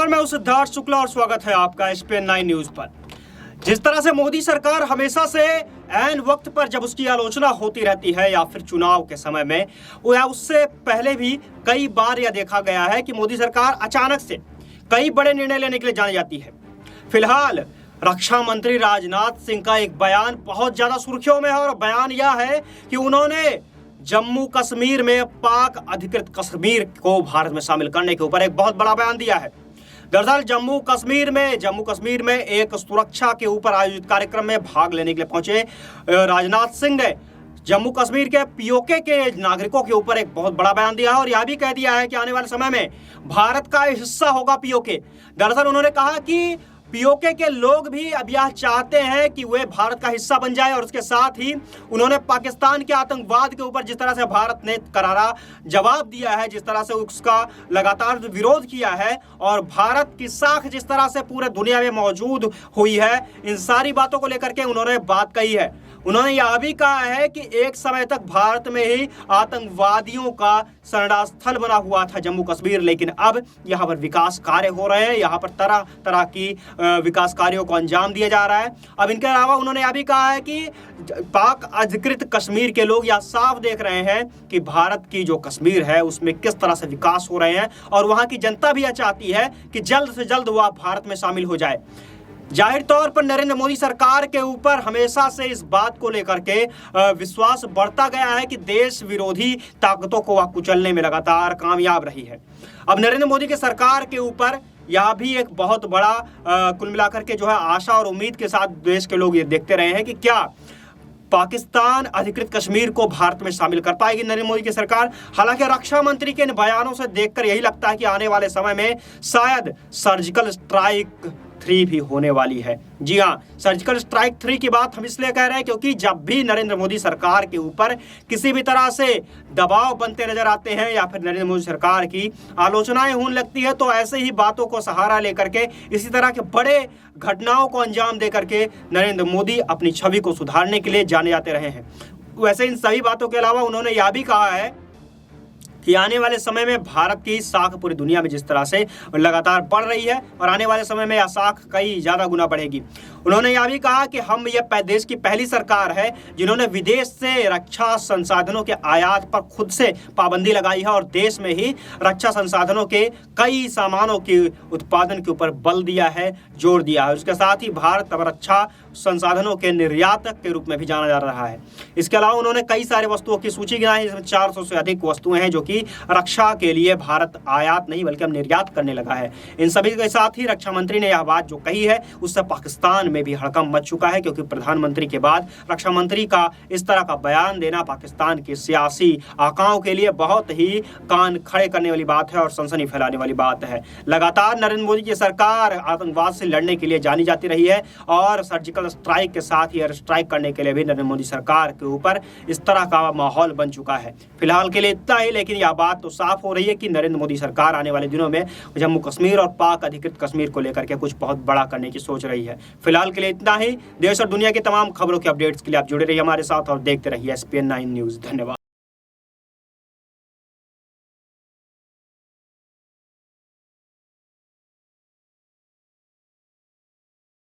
नमस्कार, मैं हूं सिद्धार्थ शुक्ला और स्वागत है आपका एसपीएन 9 न्यूज पर। जिस तरह से मोदी सरकार हमेशा से ऐन वक्त पर जब उसकी आलोचना होती रहती है या फिर चुनाव के समय में या उससे पहले भी कई बार यह देखा गया है कि मोदी सरकार अचानक से कई बड़े निर्णय लेने के लिए जानी जाती है। फिलहाल रक्षा मंत्री राजनाथ सिंह का एक बयान बहुत ज्यादा सुर्खियों में है और बयान यह है कि उन्होंने जम्मू कश्मीर में पाक अधिकृत कश्मीर को भारत में शामिल करने के ऊपर एक बहुत बड़ा बयान दिया है। दरअसल जम्मू कश्मीर में एक सुरक्षा के ऊपर आयोजित कार्यक्रम में भाग लेने के लिए पहुंचे राजनाथ सिंह ने जम्मू कश्मीर के पीओके के नागरिकों के ऊपर एक बहुत बड़ा बयान दिया है और यह भी कह दिया है कि आने वाले समय में भारत का हिस्सा होगा पीओके। दरअसल उन्होंने कहा कि पीओके के लोग भी अब यह चाहते हैं कि वे भारत का हिस्सा बन जाए और उसके साथ ही उन्होंने पाकिस्तान के आतंकवाद के ऊपर जिस तरह से भारत ने करारा जवाब दिया है, जिस तरह से उसका लगातार विरोध किया है और भारत की साख जिस तरह से पूरे दुनिया में मौजूद हुई है, इन सारी बातों को लेकर के उन्होंने बात कही है। उन्होंने यह भी कहा है कि एक समय तक भारत में ही आतंकवादियों का शरण स्थल बना हुआ था जम्मू कश्मीर, लेकिन अब यहाँ पर विकास कार्य हो रहे हैं, यहाँ पर तरह तरह की विकास कार्यों को अंजाम दिया जा रहा है। अब इनके अलावा उन्होंने यह भी कहा है कि पाक अधिकृत कश्मीर के लोग यह साफ देख रहे हैं कि भारत की जो कश्मीर है उसमें किस तरह से विकास हो रहे हैं और वहाँ की जनता भी यह चाहती है कि जल्द से जल्द वह भारत में शामिल हो जाए। जाहिर तौर पर नरेंद्र मोदी सरकार के ऊपर हमेशा से इस बात को लेकर के विश्वास बढ़ता गया है कि देश विरोधी ताकतों को वह कुचलने में लगातार कामयाब रही है। अब नरेंद्र मोदी के सरकार के ऊपर यह भी एक बहुत बड़ा कुल मिलाकर के जो है आशा और उम्मीद के साथ देश के लोग ये देखते रहे हैं कि क्या पाकिस्तान अधिकृत कश्मीर को भारत में शामिल कर पाएगी नरेंद्र मोदी की सरकार। हालांकि रक्षा मंत्री के इन बयानों से देखकर यही लगता है कि आने वाले समय में शायद सर्जिकल स्ट्राइक 3 भी होने वाली है। जी हाँ, सर्जिकल स्ट्राइक 3 की बात हम इसलिए कह रहे हैं क्योंकि जब भी नरेंद्र मोदी सरकार के ऊपर किसी भी तरह से दबाव बनते नजर आते हैं या फिर नरेंद्र मोदी सरकार की आलोचनाएं होने लगती है तो ऐसे ही बातों को सहारा लेकर के इसी तरह के बड़े घटनाओं को अंजाम दे करके नरेंद्र मोदी अपनी छवि को सुधारने के लिए जाने जाते रहे हैं। वैसे इन सभी बातों के अलावा उन्होंने यह भी कहा है कि आने वाले समय में भारत की साख पूरी दुनिया में जिस तरह से लगातार बढ़ रही है और आने वाले समय में यह साख कई ज़्यादा गुना बढ़ेगी। उन्होंने यह भी कहा कि हम यह देश की पहली सरकार है जिन्होंने विदेश से रक्षा संसाधनों के आयात पर खुद से पाबंदी लगाई है और देश में ही रक्षा संसाधनों के कई सामानों के उत्पादन के ऊपर बल दिया है, जोर दिया है। उसके साथ ही भारत अब रक्षा संसाधनों के निर्यातक के रूप में भी जाना जा रहा है। इसके अलावा उन्होंने कई सारे वस्तुओं की सूची गिनाई, जिसमें 400 से अधिक वस्तुएं हैं जो कि रक्षा के लिए भारत आयात नहीं बल्कि अब निर्यात करने लगा है। इन सभी के साथ ही रक्षा मंत्री ने यह बात जो कही है उससे पाकिस्तान में भी हड़कंप मच चुका है, क्योंकि प्रधानमंत्री के बाद रक्षा मंत्री का इस तरह का बयान देना पाकिस्तान के सियासी आकाओं के लिए बहुत ही कान खड़े करने वाली बात है और सनसनी फैलाने वाली बात है। लगातार नरेंद्र मोदी की सरकार आतंकवाद से लड़ने के लिए जानी जाती रही है और सर्जिकल स्ट्राइक के साथ ही एयर स्ट्राइक करने के लिए भी नरेंद्र मोदी सरकार के ऊपर इस तरह का माहौल बन चुका है। फिलहाल के लिए इतना ही, लेकिन यह बात तो साफ हो रही है कि नरेंद्र मोदी सरकार आने वाले दिनों में जम्मू कश्मीर और पाक अधिकृत कश्मीर को लेकर के कुछ बहुत बड़ा करने की सोच रही है। फिलहाल के लिए इतना ही। देश और दुनिया की तमाम खबरों के अपडेट्स के लिए आप जुड़े रहिए हमारे साथ और देखते रहिए एसपीएन 9 न्यूज। धन्यवाद।